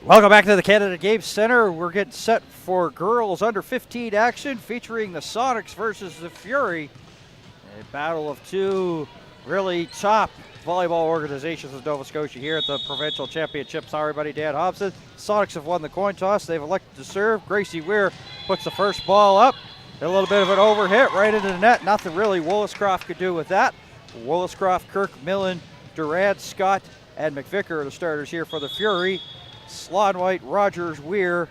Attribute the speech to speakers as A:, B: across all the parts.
A: Welcome back to the Canada Game Center. We're getting set for girls under 15 action featuring the Sonics versus the Fury. A battle of two really top volleyball organizations in Nova Scotia here at the Provincial Championships. Sorry, buddy, Dan Hobson. Sonics have won the coin toss. They've elected to serve. Gracie Weir puts the first ball up. A little bit of an overhit right into the net. Nothing really Williscroft could do with that. Williscroft, Kirk, Millen, Durant, Scott, and McVicker are the starters here for the Fury. Slonwhite, Rogers, Weir,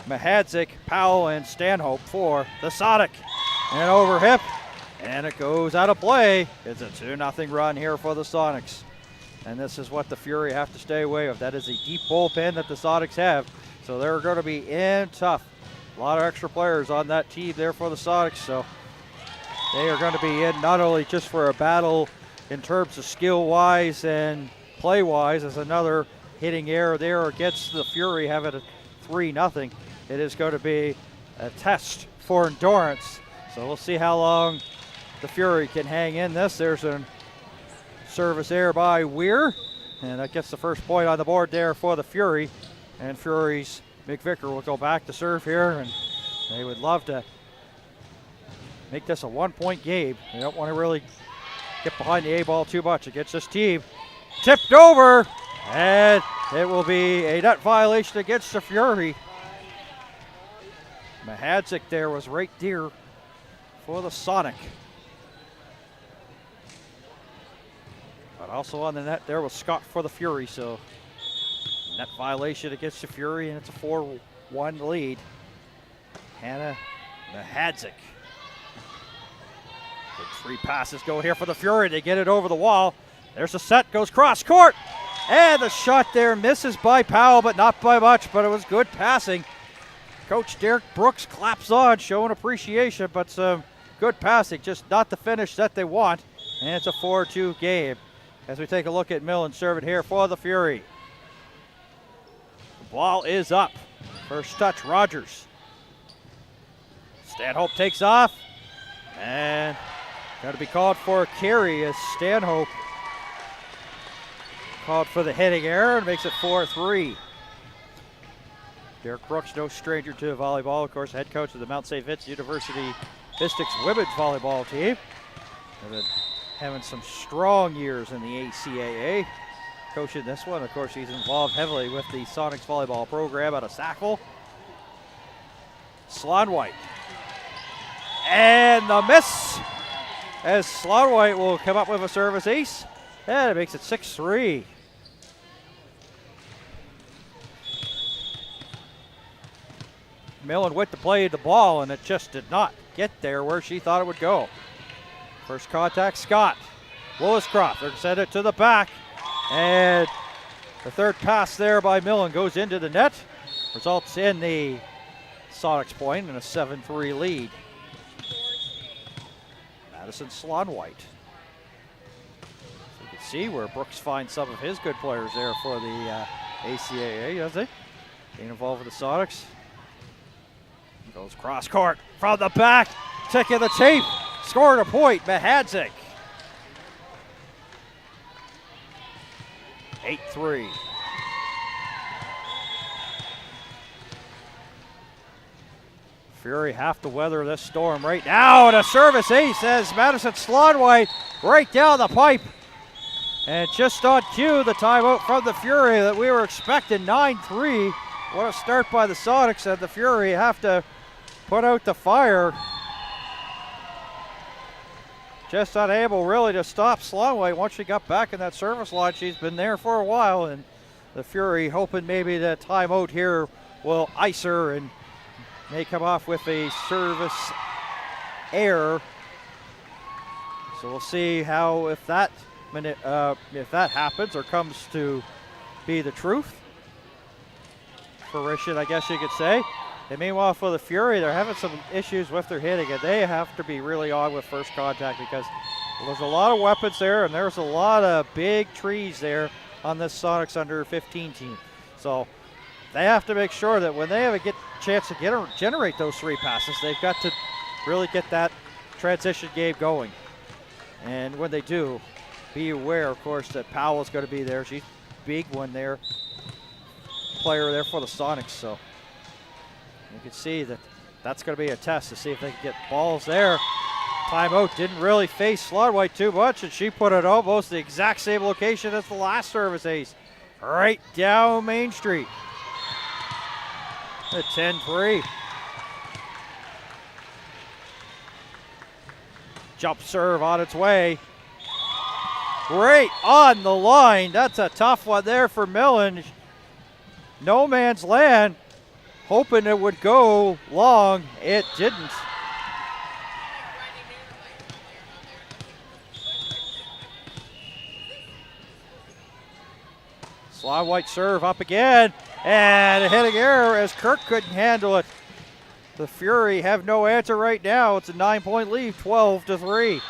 A: Mahadzik, Powell, and Stanhope for the Sonic. And over hip, and it goes out of play. It's a 2-0 run here for the Sonics. And this is what the Fury have to stay away of. That is a deep bullpen that the Sonics have. So they're going to be in tough. A lot of extra players on that team there for the Sonics. So they are going to be in not only just for a battle in terms of skill-wise and play-wise, as another hitting error there against the Fury, have it at 3-0. It is going to be a test for endurance. So we'll see how long the Fury can hang in this. There's a service there by Weir, and that gets the first point on the board there for the Fury. And Fury's McVicker will go back to serve here, and they would love to make this a 1-point game. They don't want to really get behind the A-ball too much against this team. Tipped over, and it will be a net violation against the Fury. Mahadzik there was right there for the Sonic. But also on the net there was Scott for the Fury, so net violation against the Fury, and it's a 4-1 lead. Hannah Mahadzik. Good 3 passes go here for the Fury. They get it over the wall. There's a set, goes cross court. And the shot there misses by Powell, but not by much, but it was good passing. Coach Derek Brooks claps on, showing appreciation, but some good passing, just not the finish that they want. And it's a 4-2 game. As we take a look at Millen serving here for the Fury. The ball is up. First touch, Rogers. Stanhope takes off. And got to be called for a carry as Stanhope called for the hitting error and makes it 4-3. Derek Brooks, no stranger to volleyball, of course, head coach of the Mount St. Vincent University Mystics women's volleyball team. They've been having some strong years in the ACAA. Coaching this one, of course, he's involved heavily with the Sonics volleyball program out of Sackville. Slonwhite. And the miss as Slonwhite will come up with a service ace. And it makes it 6-3. Millen went to play the ball, and it just did not get there where she thought it would go. First contact, Scott. Williscroft, they're send it to the back. And the third pass there by Millen goes into the net. Results in the Sonics point and a 7-3 lead. Madison Slonwhite. You can see where Brooks finds some of his good players there for the ACAA, doesn't he? Being involved with the Sonics. Goes cross court from the back. Tick of the tape. Scored a point, Mahadzik. 8-3. Fury have to weather this storm right now, and a service ace as Madison Slonwhite right down the pipe. And just on cue, the timeout from the Fury that we were expecting, 9-3. What a start by the Sonics, and the Fury have to put out the fire. Just unable really to stop Slonwhite once she got back in that service line. She's been there for a while, and the Fury hoping maybe that timeout here will ice her and may come off with a service error. So we'll see how if that happens or comes to be the truth. Fruition, I guess you could say. And meanwhile, for the Fury, they're having some issues with their hitting, and they have to be really on with first contact because there's a lot of weapons there, and there's a lot of big trees there on this Sonics under 15 team. So they have to make sure that when they have a chance to generate those 3 passes, they've got to really get that transition game going. And when they do, be aware, of course, that Powell's going to be there. She's a big one there player there for the Sonics, so you can see that that's going to be a test to see if they can get balls there. Timeout didn't really face Slotwhite too much, and she put it almost the exact same location as the last service ace, right down Main Street. A 10-3. Jump serve on its way. Great on the line. That's a tough one there for Millen. No man's land. Hoping it would go long. It didn't. Slotwhite serve up again. And a hitting error as Kirk couldn't handle it. The Fury have no answer right now. It's a 9-point lead, 12-3.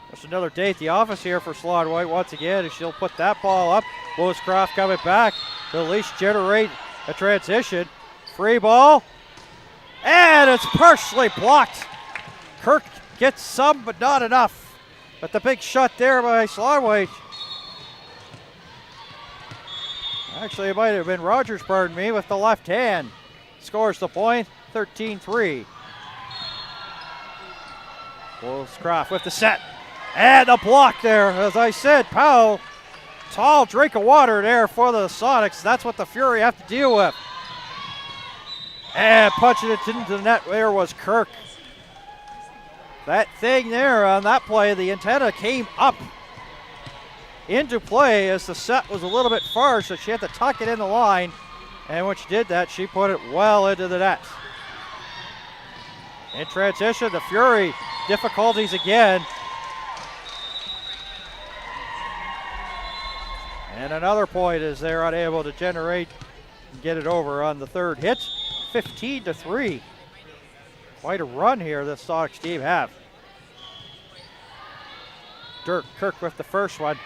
A: There's another day at the office here for Slotwhite once again, and she'll put that ball up. Lewis-Croft coming back to at least generate a transition. Free ball. And it's partially blocked. Kirk gets some, but not enough. But the big shot there by Slotwhite. Actually, it might have been Rogers, pardon me, with the left hand. Scores the point, 13-3. Lewis-Croft with the set. And the block there. As I said, Powell, tall drink of water there for the Sonics. That's what the Fury have to deal with. And punching it into the net there was Kirk. That thing there on that play, the antenna came up into play as the set was a little bit far, so she had to tuck it in the line. And when she did that, she put it well into the net. In transition, the Fury, difficulties again. And another point as they're unable to generate and get it over on the third hit. 15-3. Quite a run here this Sonics team have. Dirk Kirk with the first one.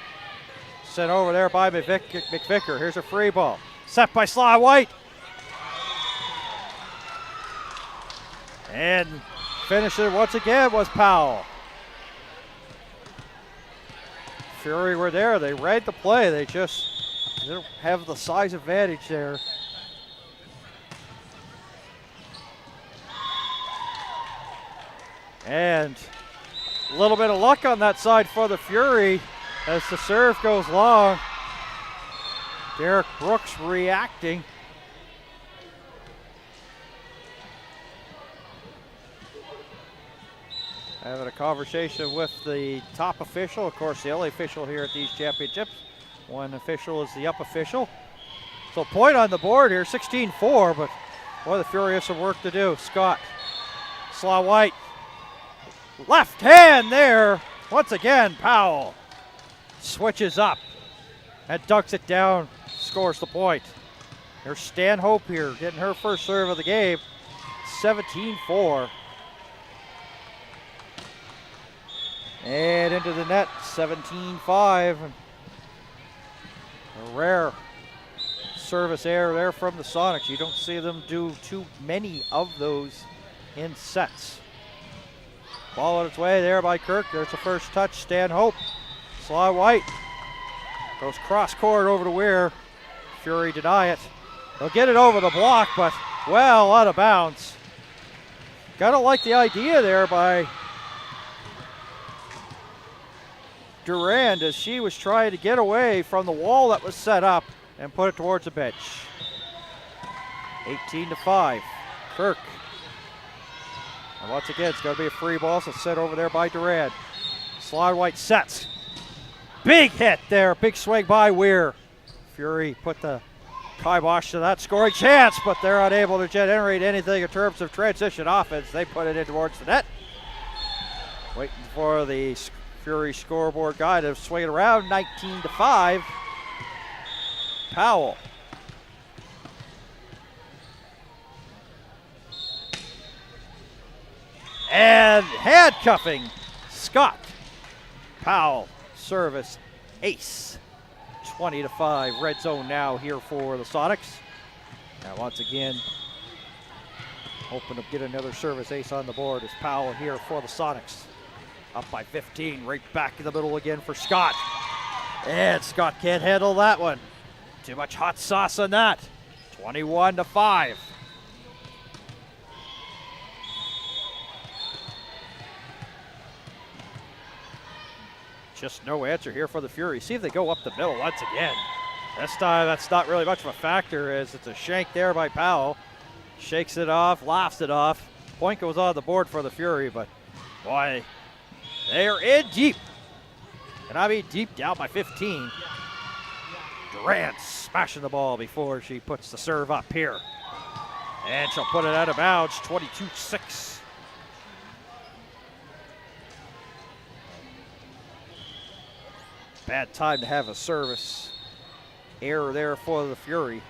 A: Sent over there by McVicker. Here's a free ball. Set by Slotwhite. And finisher once again was Powell. Fury were there. They read the play. They just don't have the size advantage there. And a little bit of luck on that side for the Fury as the serve goes long. Derek Brooks reacting. Having a conversation with the top official, of course the only official here at these championships. One official is the up official. So point on the board here, 16-4, but boy, the Fury have some work to do. Scott, Slotwhite. Left hand there. Once again, Powell switches up and ducks it down, scores the point. There's Stanhope here, getting her first serve of the game. 17-4. And into the net, 17-5. A rare service error there from the Sonics. You don't see them do too many of those in sets. Ball on its way there by Kirk. There's the first touch. Stanhope. Slotwhite goes cross court over to Weir. Fury deny it. They'll get it over the block, but well out of bounds. Gotta like the idea there by Durand as she was trying to get away from the wall that was set up and put it towards the bench. 18-5. Kirk. And once again, it's going to be a free ball, so set over there by Durand. Slotwhite sets. Big hit there, big swing by Weir. Fury put the kibosh to that scoring chance, but they're unable to generate anything in terms of transition offense. They put it in towards the net. Waiting for the Fury scoreboard guy to swing it around, 19-5. Powell. And handcuffing Scott. Powell, service, ace. 20-5, red zone now here for the Sonics. Now once again, hoping to get another service ace on the board as Powell here for the Sonics. Up by 15, right back in the middle again for Scott. And Scott can't handle that one. Too much hot sauce on that. 21-5. Just no answer here for the Fury. See if they go up the middle once again. This time, that's not really much of a factor as it's a shank there by Powell. Shakes it off, laughs it off. Point goes on the board for the Fury, but boy, they are in deep. And I mean deep, down by 15. Durant smashing the ball before she puts the serve up here. And she'll put it out of bounds, 22-6. Bad time to have a service error there for the Fury.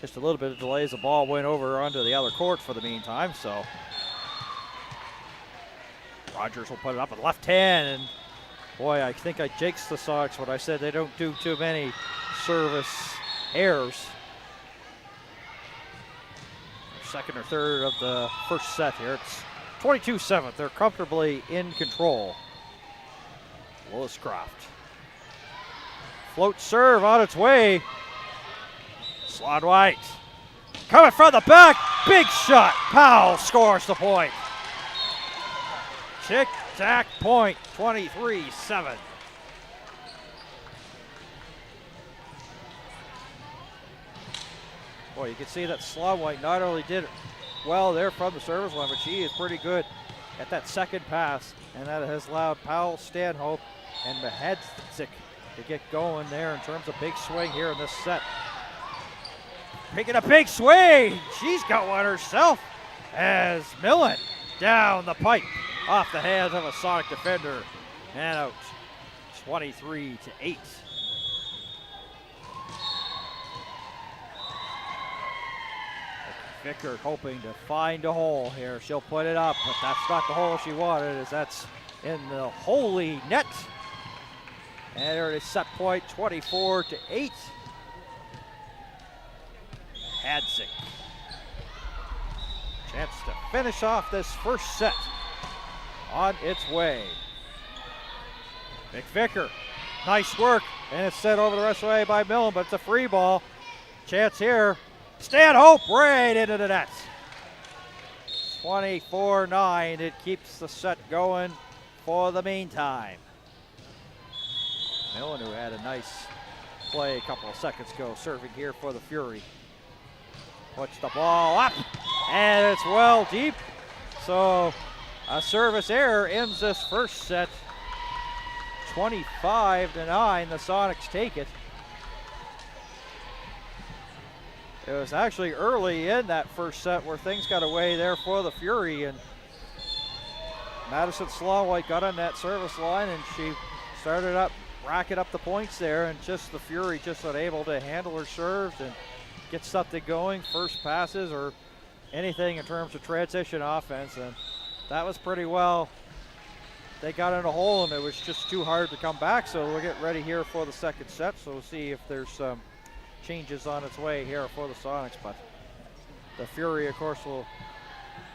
A: Just a little bit of delays. The ball went over onto the other court for the meantime, so Rogers will put it up with left hand, and boy, I think I jinxed the Sox when I said they don't do too many service errors. Second or third of the first set here. It's 22-7. They're comfortably in control. Lilliscroft. Float serve on its way. Slot White. Coming from the back. Big shot. Powell scores the point. Tic-tac point. 23-7. Boy, you can see that Slot White not only did well there from the service line, but she is pretty good at that second pass, and that has allowed Powell, Stanhope, and Mahadzik to get going there in terms of big swing here in this set. Making a big swing. She's got one herself as Millen down the pipe off the hands of a Sonic defender and out 23-8. Vicker hoping to find a hole here. She'll put it up, but that's not the hole she wanted, as that's in the holy net. And there it is, set point 24-8. Hadzik. Chance to finish off this first set on its way. McVicker, nice work, and it's set over the rest of the way by Millen, but it's a free ball. Chance here. Stanhope right into the net. 24-9. It keeps the set going for the meantime. Millen, who had a nice play a couple of seconds ago, serving here for the Fury. Puts the ball up, and it's well deep. So a service error ends this first set. 25-9. The Sonics take it. It was actually early in that first set where things got away there for the Fury, and Madison Slawwhite got on that service line and she started up, racking up the points there, and just the Fury just unable to handle her serves and get something going, first passes or anything in terms of transition offense, and that was pretty well. They got in a hole and it was just too hard to come back, so we'll get ready here for the second set, so we'll see if there's some changes on its way here for the Sonics, but the Fury, of course, will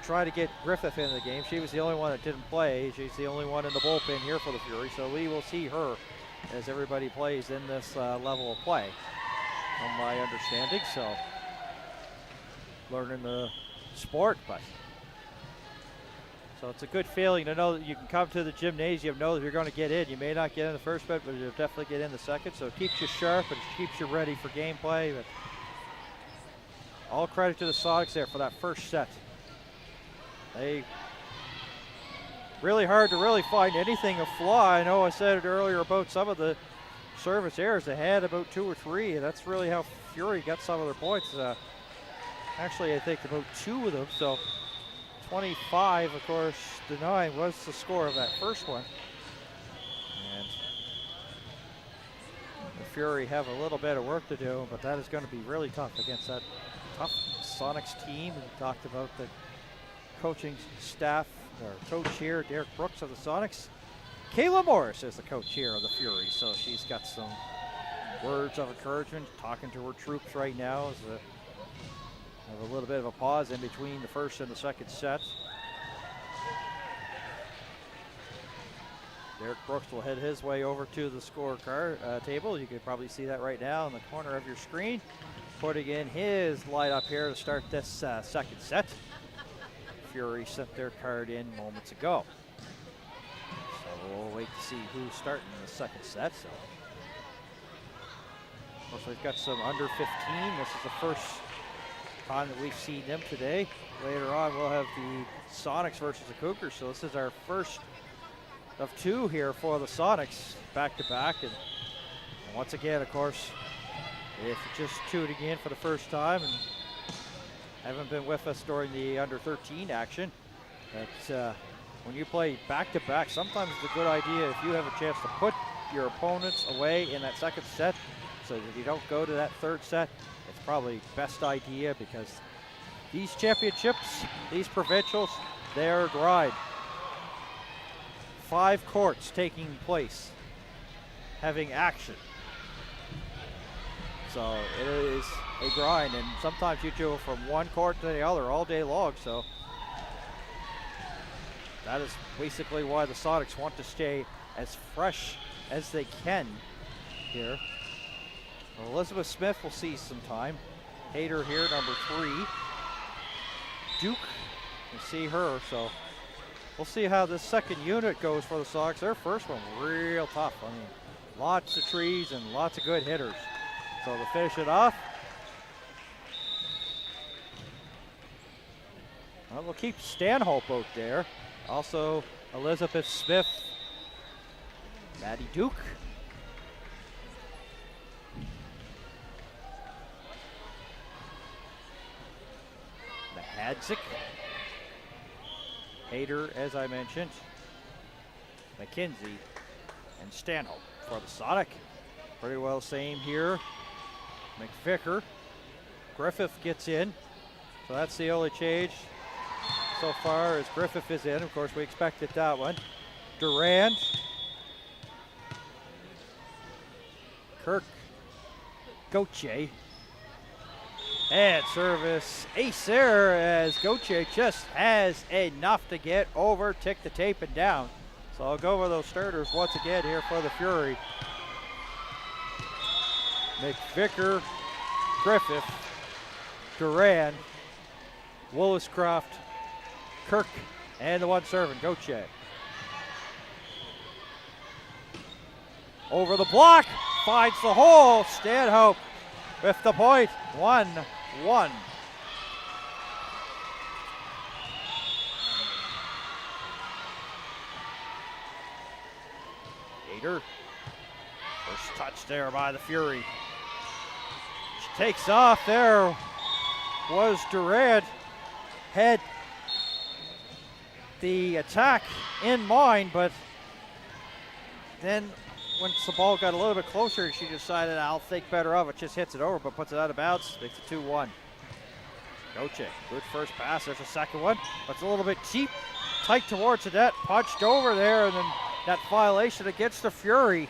A: try to get Griffith in the game. She was the only one that didn't play. She's the only one in the bullpen here for the Fury, so we will see her as everybody plays in this level of play, from my understanding. So learning the sport, but so it's a good feeling to know that you can come to the gymnasium, know that you're going to get in. You may not get in the first bit, but you'll definitely get in the second. So it keeps you sharp and it keeps you ready for gameplay. But all credit to the Sonics there for that first set. They really hard to really find anything of flaw. I know I said it earlier about some of the service errors. They had about 2 or 3, and that's really how Fury got some of their points. Actually, I think about 2 of them. So 25, of course, to 9 was the score of that first one. And the Fury have a little bit of work to do, but that is going to be really tough against that tough Sonics team. We talked about the coaching staff, or coach here, Derek Brooks of the Sonics. Kayla Morris is the coach here of the Fury, so she's got some words of encouragement, talking to her troops right now as Have a little bit of a pause in between the first and the second set. Derek Brooks will head his way over to the scorecard table. You can probably see that right now in the corner of your screen. Putting in his lineup here to start this second set. Fury sent their card in moments ago. So we'll wait to see who's starting in the second set. So, of course, we've got some under 15. This is the first time that we've seen them today. Later on, we'll have the Sonics versus the Cougars. So this is our first of two here for the Sonics, back to back. And once again, of course, if you're just tuning in for the first time and haven't been with us during the under 13 action, that when you play back to back, sometimes it's a good idea if you have a chance to put your opponents away in that second set so that you don't go to that third set. It's probably best idea, because these championships, these provincials, they're a grind. 5 courts taking place, having action. So it is a grind, and sometimes you go from one court to the other all day long. So that is basically why the Sonics want to stay as fresh as they can here. Well, Elizabeth Smith will see some time. Hayter here, number 3. Duke, you see her. So we'll see how this second unit goes for the Sox. Their first one real tough. I mean, lots of trees and lots of good hitters. So to finish it off, well, we'll keep Stanhope out there. Also Elizabeth Smith, Maddie Duke. Mahadzik. Hayter, as I mentioned. McKenzie and Stanhope for the Sonic. Pretty well same here. McVicker. Griffith gets in. So that's the only change so far, as Griffith is in. Of course, we expected that one. Durand. Kirk. Gauthier. And service ace there, as Gauthier just has enough to get over, tick the tape and down. So I'll go over those starters once again here for the Fury. McVicker, Griffith, Durand, Williscroft, Kirk, and the one serving, Gauthier. Over the block, finds the hole. Stanhope with the point, 1-1. Hayter, first touch there by the Fury. She takes off. There was Durand. Had the attack in mind, but then once the ball got a little bit closer, she decided, I'll think better of it. Just hits it over, but puts it out of bounds. Makes it 2-1. Gauthier, good first pass. There's a second one, but it's a little bit cheap. Tight towards the net, punched over there, and then that violation against the Fury.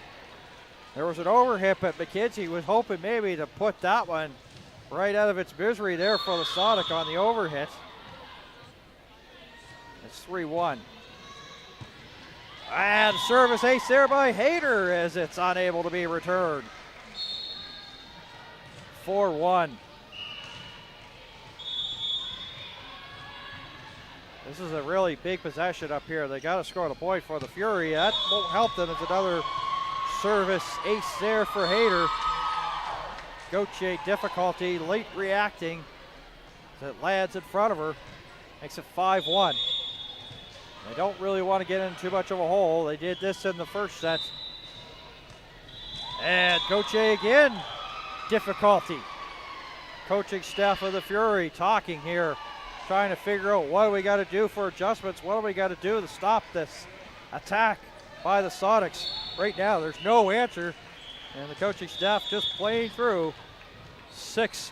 A: There was an overhit, but McKenzie was hoping maybe to put that one right out of its misery there for the Sonic on the overhit. It's 3-1. And service ace there by Hayter, as it's unable to be returned. 4-1. This is a really big possession up here. They got to score the point for the Fury. That won't help them. It's another service ace there for Hayter. Gauthier difficulty, late reacting. As it lands in front of her. Makes it 5-1. They don't really want to get in too much of a hole. They did this in the first set. And Gauthier again, difficulty. Coaching staff of the Fury talking here, trying to figure out what do we got to do for adjustments, what do we got to do to stop this attack by the Sonics. Right now, there's no answer, and the coaching staff just playing through. 6-1.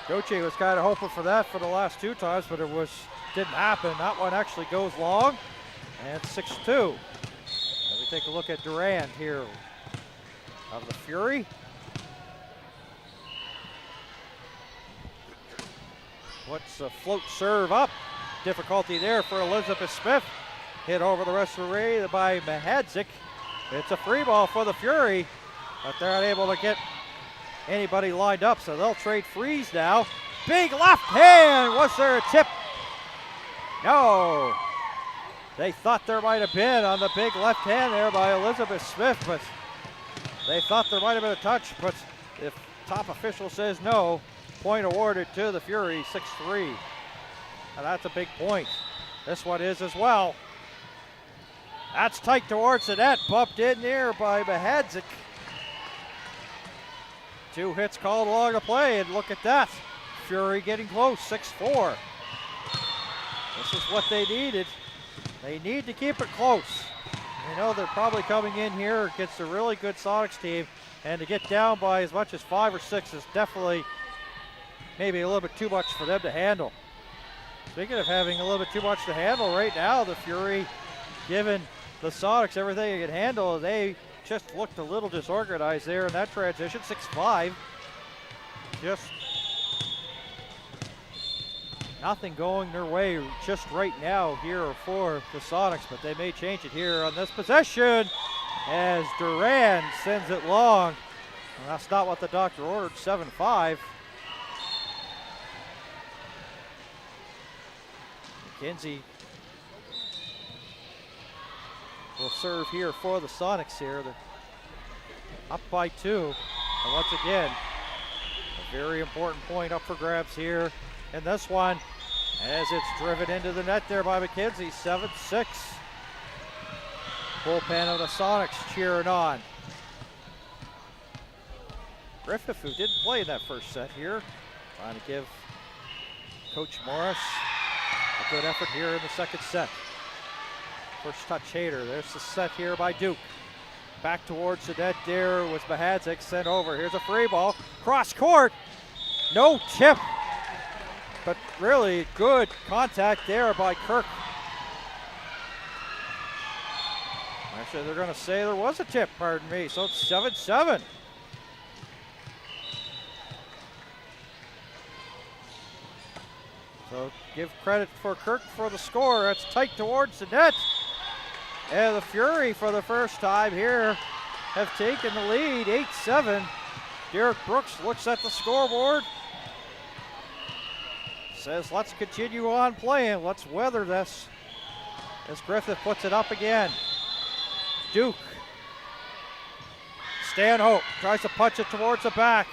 A: Gauthier was kind of hoping for that for the last 2 times, but it didn't happen. That one actually goes long, and 6-2. As we take a look at Durand here of the Fury. puts a float serve up. Difficulty there for Elizabeth Smith. Hit over the referee by Mahadzik. It's a free ball for the Fury, but they're unable to get anybody lined up, so they'll trade frees now. Big left hand. Was there a tip? No. They thought there might have been on the big left hand there by Elizabeth Smith, but they thought there might have been a touch, but if top official says no, point awarded to the Fury, 6-3. And that's a big point. This one is as well. That's tight towards the net, bumped in there by Mahadzik. 2 hits called along the play, and look at that. Fury getting close, 6-4. This is what they needed. They need to keep it close. You know they're probably coming in here against a really good Sonics team, and to get down by as much as 5 or 6 is definitely maybe a little bit too much for them to handle. Speaking of having a little bit too much to handle right now, the Fury, given the Sonics everything they can handle, they just looked a little disorganized there in that transition. 6-5. Just nothing going their way just right now here for the Sonics, but they may change it here on this possession as Duran sends it long. And that's not what the doctor ordered, 7-5. McKenzie will serve here for the Sonics here. They're up by 2. And once again, a very important point up for grabs here in this one as it's driven into the net there by McKenzie, 7-6. Bullpen of the Sonics cheering on. Griffith, who didn't play in that first set here, trying to give Coach Morris a good effort here in the second set. First touch Hader. There's the set here by Duke. Back towards the net there was Mahadzik sent over. Here's a free ball. Cross court. No tip. But really good contact there by Kirk. Actually, they're going to say there was a tip, pardon me. So it's 7-7. So give credit for Kirk for the score. That's tight towards the net. And the Fury, for the first time here, have taken the lead, 8-7. Derek Brooks looks at the scoreboard. Says, let's continue on playing. Let's weather this. As Griffith puts it up again. Duke. Stanhope tries to punch it towards the back.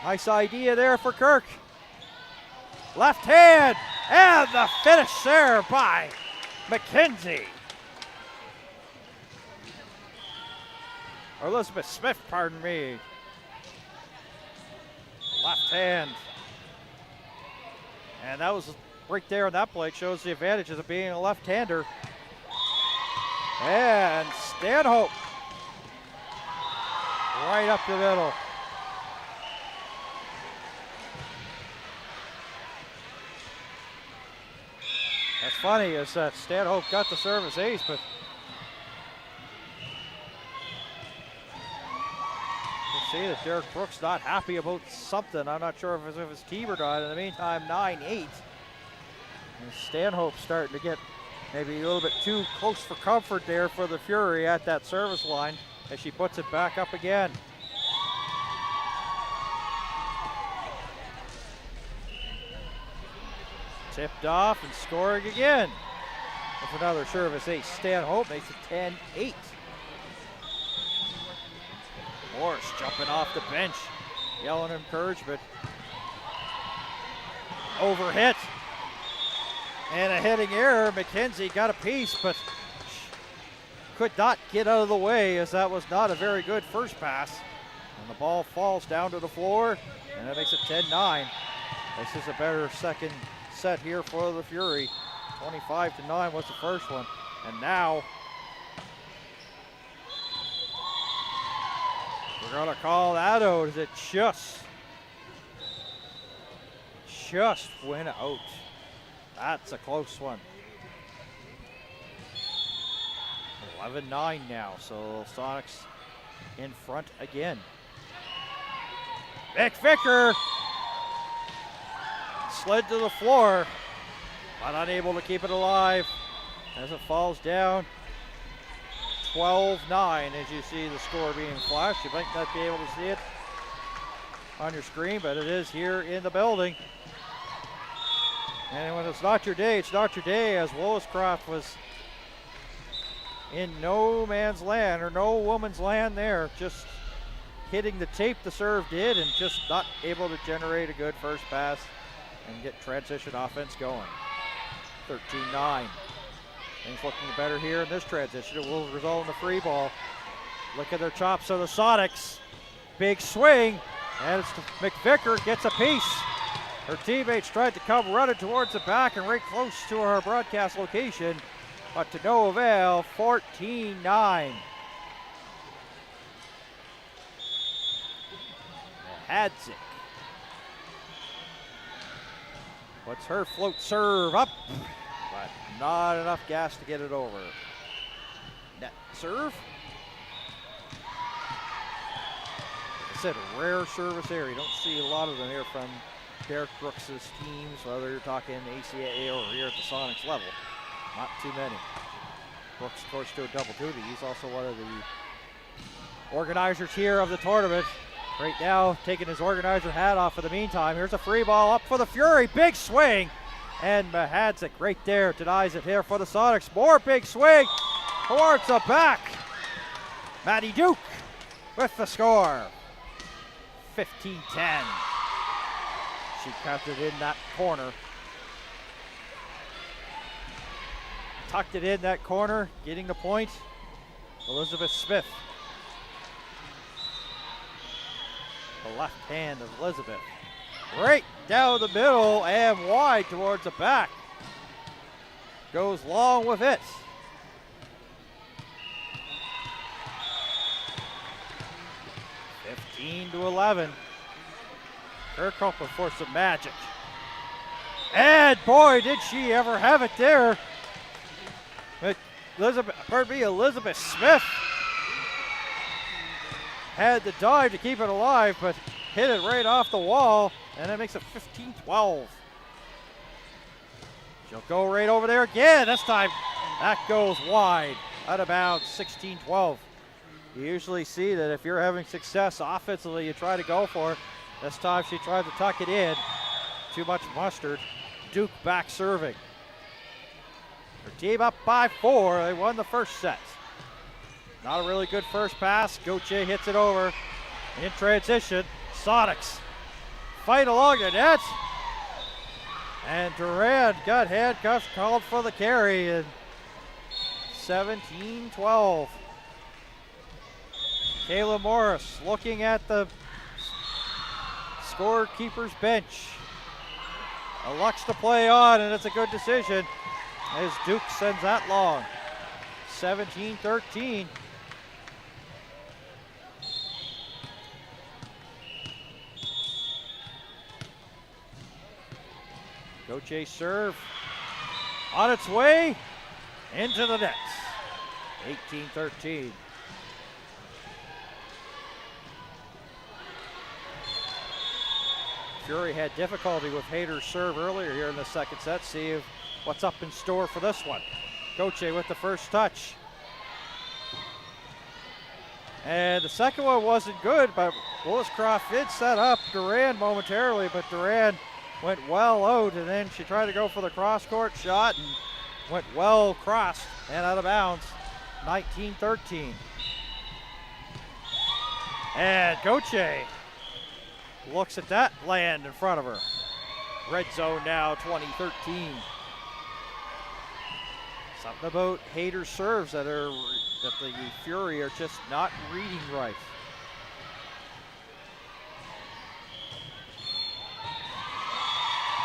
A: Nice idea there for Kirk. Left hand, and the finish there by McKenzie. Or Elizabeth Smith, pardon me. Left hand. And that was right there on that plate, shows the advantages of being a left-hander. And Stanhope. Right up the middle. That's funny, is that Stanhope got the service ace, but you see that Derek Brooks not happy about something. I'm not sure if it's his team or not. In the meantime, 9-8. And Stanhope starting to get maybe a little bit too close for comfort there for the Fury at that service line as she puts it back up again. Tipped off and scoring again. With another service ace. Stanhope makes it 10-8. Morris jumping off the bench, yelling encouragement. Overhit. And a hitting error. McKenzie got a piece, but could not get out of the way as that was not a very good first pass. And the ball falls down to the floor, and that makes it 10-9. This is a better second set here for the Fury. 25-9 was the first one. And now we're gonna call that out as it just went out. That's a close one. 11-9 now, so Sonics in front again. McVicker slid to the floor, but unable to keep it alive as it falls down. 12-9 as you see the score being flashed. You might not be able to see it on your screen, but it is here in the building. And when it's not your day, it's not your day, as Williscroft was in no man's land or no woman's land there, just hitting the tape the serve did and just not able to generate a good first pass and get transition offense going. 13-9. Things looking better here in this transition. It will result in the free ball. Look at their chops of the Sonics. Big swing, and it's McVicker gets a piece. Her teammates tried to come running towards the back and right close to our broadcast location, but to no avail. 14-9. Hadzik puts her float serve up, but not enough gas to get it over. Net serve. Like I said, a rare service area. You don't see a lot of them here from Derek Brooks' teams, whether you're talking ACAA or here at the Sonics level. Not too many. Brooks, of course, do a double duty. He's also one of the organizers here of the tournament. Right now, taking his organizer hat off for the meantime. Here's a free ball up for the Fury. Big swing. And Mahadzik right there denies it here for the Sonics. More big swing towards the back. Maddie Duke with the score. 15-10. She kept it in that corner. Tucked it in that corner, getting the point. Elizabeth Smith. The left hand of Elizabeth. Right down the middle and wide towards the back. Goes long with it. (15-11). Kirkhope for some magic. And boy, did she ever have it there. But Elizabeth Smith had the dive to keep it alive, but hit it right off the wall, and that makes it 15-12. She'll go right over there again. This time, that goes wide, out of bounds, 16-12. You usually see that if you're having success offensively, you try to go for it. This time she tried to tuck it in. Too much mustard. Duke back serving. Her team up by 4. They won the first set. Not a really good first pass. Gauthier hits it over. In transition, Sonics fight along the net. And Durand got handcuffs, called for the carry. And 17-12. Kayla Morris looking at the scorekeeper's bench. Elects to play on, and it's a good decision as Duke sends that long. 17-13. Gauthier serve on its way into the net. 18-13. Fury had difficulty with Hayter's serve earlier here in the second set. See what's up in store for this one. Gauthier with the first touch. And the second one wasn't good, but Williscroft did set up Durand momentarily, but Durand went well out, and then she tried to go for the cross-court shot and went well crossed and out of bounds. 19-13. And Gauthier looks at that land in front of her. Red zone now, 2013. Something about Hayter's serves that the Fury are just not reading right.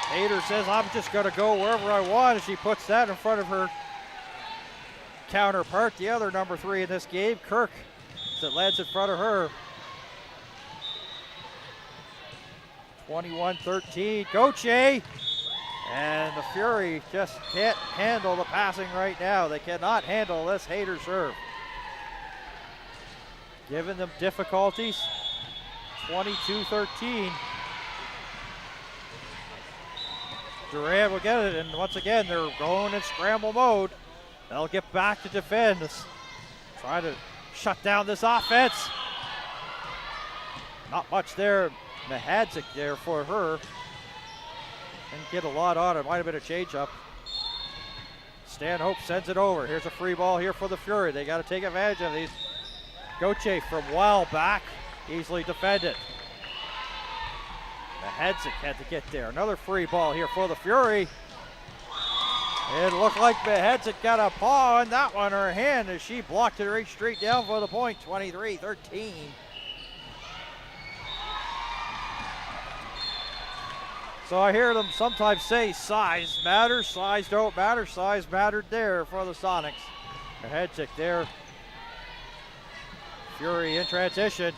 A: Hayter says, I'm just going to go wherever I want, and she puts that in front of her counterpart, the other number 3 in this game, Kirk, that lands in front of her. 21-13, Gauthier, and the Fury just can't handle the passing right now. They cannot handle this Hayter serve. Giving them difficulties, 22-13. Durant will get it, and once again, they're going in scramble mode. They'll get back to defend. Try to shut down this offense. Not much there. Mihadzik there for her. Didn't get a lot on it. Might have been a change-up. Stanhope sends it over. Here's a free ball here for the Fury. They got to take advantage of these. Gauthier from well back. Easily defended. Mihadzik had to get there. Another free ball here for the Fury. It looked like Mihadzik got a paw on that one, her hand, as she blocked it right straight down for the point, 23-13. So I hear them sometimes say size matters, size don't matter, size mattered there for the Sonics. Mihadzik there. Fury in transition.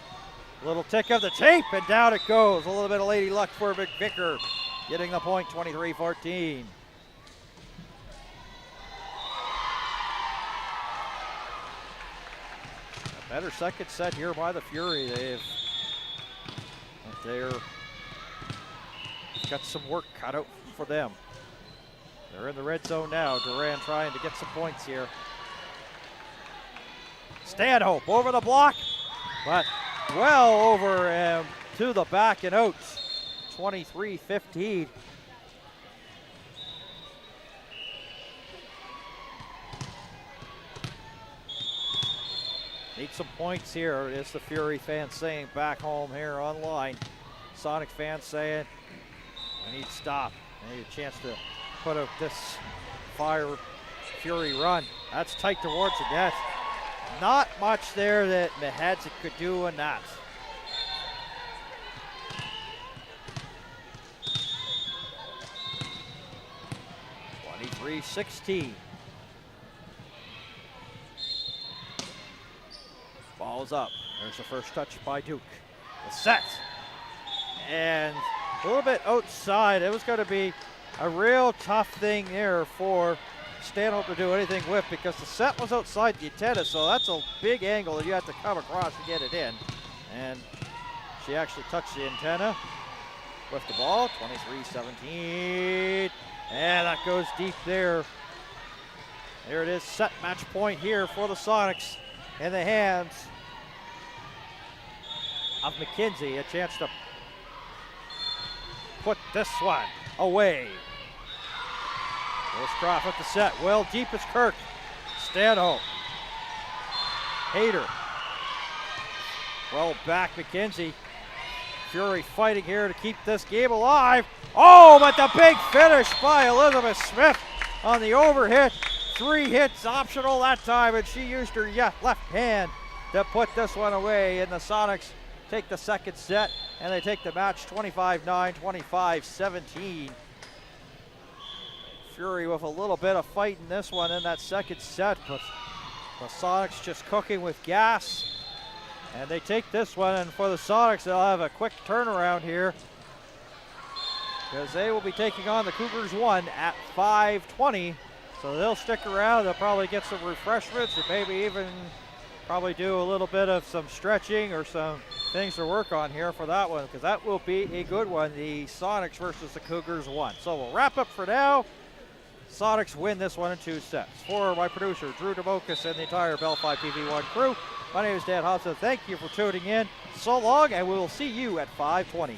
A: Little tick of the tape, and down it goes. A little bit of lady luck for McVicker, getting the point, 23-14. A better second set here by the Fury. They're got some work cut out for them. They're in the red zone now. Duran trying to get some points here. Stanhope over the block, but well over and to the back and out. 23-15. Need some points here, is the Fury fans saying back home here online. Sonic fans saying, I need stop. I need a chance to put out this Fire Fury run. That's tight towards the net. Not much there that Mihadzik could do in that. (23-16). Ball's up. There's the first touch by Duke. The set. And a little bit outside. It was going to be a real tough thing there for Stanhope to do anything with, because the set was outside the antenna, so that's a big angle that you have to come across to get it in. And she actually touched the antenna with the ball. 23-17. And that goes deep there. There it is, set match point here for the Sonics in the hands of McKenzie. A chance to put this one away. Willscroft with the set. Well deep is Kirk. Stanhope. Hayter. Well back McKenzie. Fury fighting here to keep this game alive. Oh, but the big finish by Elizabeth Smith on the overhit. 3 hits optional that time, and she used her left hand to put this one away. And the Sonics take the second set, and they take the match 25-9, 25-17. Fury with a little bit of fight in this one in that second set, but the Sonics just cooking with gas. And they take this one, and for the Sonics, they'll have a quick turnaround here, because they will be taking on the Cougars 1 at 5:20. So they'll stick around. They'll probably get some refreshments, and maybe even probably do a little bit of some stretching or some things to work on here for that one, because that will be a good one, the Sonics versus the Cougars 1. So we'll wrap up for now. Sonics win this one in 2 sets. For my producer, Drew DeMocus, and the entire Bell 5 TV1 crew, my name is Dan Hobson. Thank you for tuning in. So long, and we will see you at 5:20.